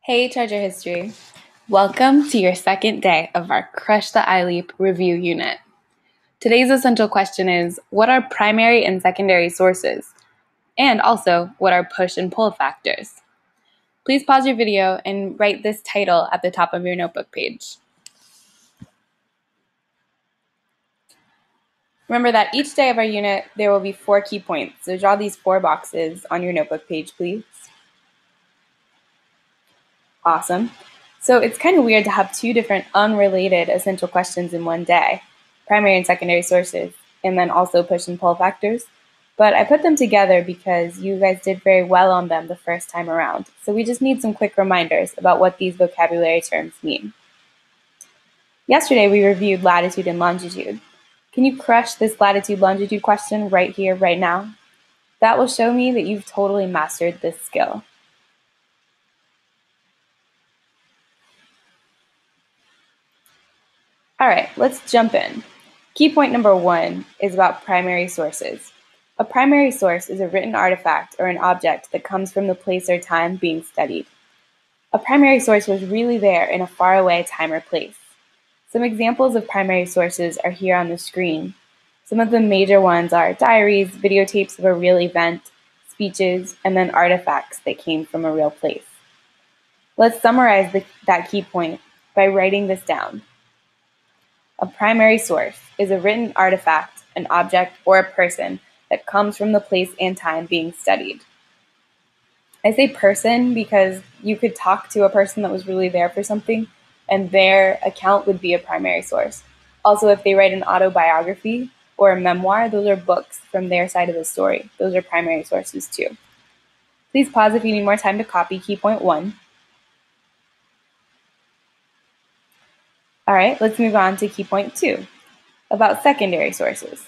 Hey Treasure History! Welcome to your second day of our Crush the iLeap review unit. Today's essential question is, what are primary and secondary sources? And also, what are push and pull factors? Please pause your video and write this title at the top of your notebook page. Remember that each day of our unit, there will be 4 key points, so draw these 4 boxes on your notebook page, please. Awesome. So it's kind of weird to have 2 different unrelated essential questions in one day, primary and secondary sources, and then also push and pull factors. But I put them together because you guys did very well on them the first time around. So we just need some quick reminders about what these vocabulary terms mean. Yesterday we reviewed latitude and longitude. Can you crush this latitude-longitude question right here, right now? That will show me that you've totally mastered this skill. All right, let's jump in. Key point number 1 is about primary sources. A primary source is a written artifact or an object that comes from the place or time being studied. A primary source was really there in a faraway time or place. Some examples of primary sources are here on the screen. Some of the major ones are diaries, videotapes of a real event, speeches, and then artifacts that came from a real place. Let's summarize that key point by writing this down. A primary source is a written artifact, an object, or a person that comes from the place and time being studied. I say person because you could talk to a person that was really there for something, and their account would be a primary source. Also, if they write an autobiography or a memoir, those are books from their side of the story. Those are primary sources too. Please pause if you need more time to copy key point 1. All right, let's move on to key point 2, about secondary sources.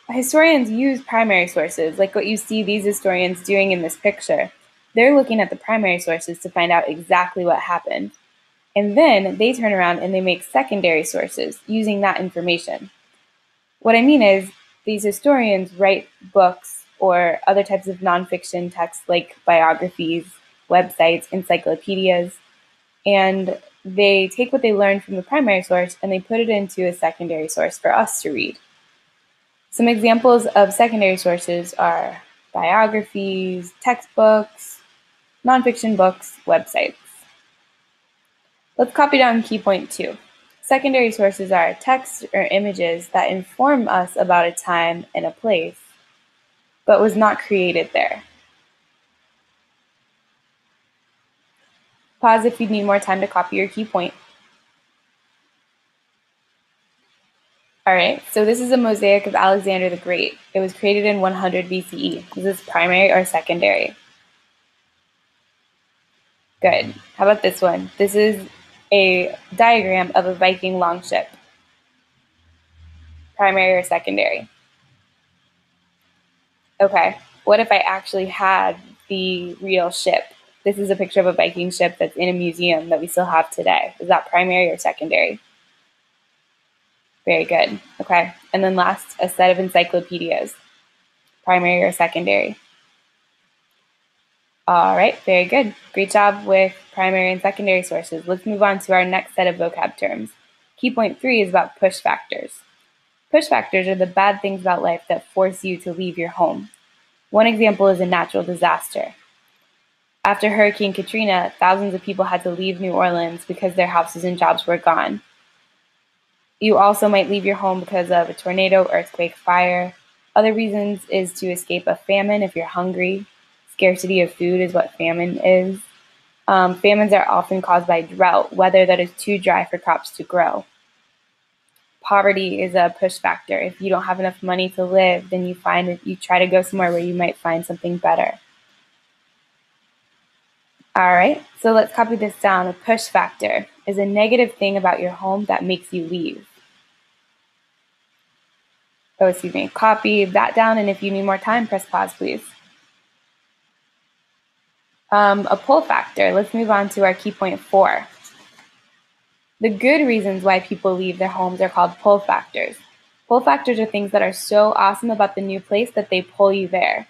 Historians use primary sources, like what you see these historians doing in this picture. They're looking at the primary sources to find out exactly what happened. And then they turn around and they make secondary sources using that information. What I mean is, these historians write books or other types of nonfiction texts like biographies, websites, encyclopedias, and they take what they learned from the primary source and they put it into a secondary source for us to read. Some examples of secondary sources are biographies, textbooks, nonfiction books, websites. Let's copy down key point 2. Secondary sources are texts or images that inform us about a time and a place, but was not created there. Pause if you need more time to copy your key point. All right, so this is a mosaic of Alexander the Great. It was created in 100 BCE. Is this primary or secondary? Good. How about this one? This is a diagram of a Viking longship. Primary or secondary? Okay, what if I actually had the real ship? This is a picture of a Viking ship that's in a museum that we still have today. Is that primary or secondary? Very good. Okay, and then last, a set of encyclopedias. Primary or secondary? All right, very good. Great job with primary and secondary sources. Let's move on to our next set of vocab terms. Key point 3 is about push factors. Push factors are the bad things about life that force you to leave your home. One example is a natural disaster. After Hurricane Katrina, thousands of people had to leave New Orleans because their houses and jobs were gone. You also might leave your home because of a tornado, earthquake, fire. Other reasons is to escape a famine if you're hungry. Scarcity of food is what famine is. Famines are often caused by drought, weather that is too dry for crops to grow. Poverty is a push factor. If you don't have enough money to live, then you try to go somewhere where you might find something better. All right, so let's copy this down. A push factor is a negative thing about your home that makes you leave. Copy that down, and if you need more time, press pause, please. A pull factor. Let's move on to our key point 4. The good reasons why people leave their homes are called pull factors. Pull factors are things that are so awesome about the new place that they pull you there.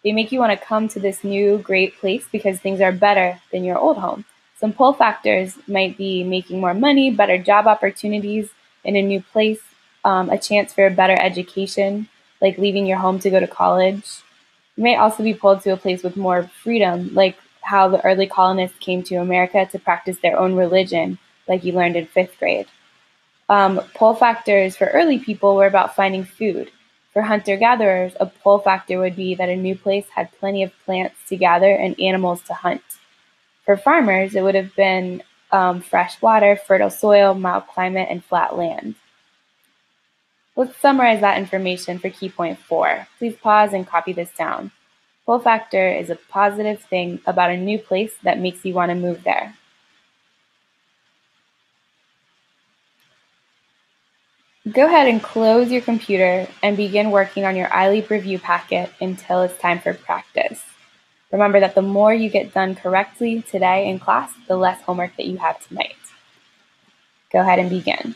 They make you want to come to this new great place because things are better than your old home. Some pull factors might be making more money, better job opportunities in a new place, a chance for a better education, like leaving your home to go to college. You may also be pulled to a place with more freedom, like how the early colonists came to America to practice their own religion, like you learned in fifth grade. Pull factors for early people were about finding food. For hunter-gatherers, a pull factor would be that a new place had plenty of plants to gather and animals to hunt. For farmers, it would have been fresh water, fertile soil, mild climate, and flat land. Let's summarize that information for key point 4. Please pause and copy this down. Pull factor is a positive thing about a new place that makes you want to move there. Go ahead and close your computer and begin working on your iLeap review packet until it's time for practice. Remember that the more you get done correctly today in class, the less homework that you have tonight. Go ahead and begin.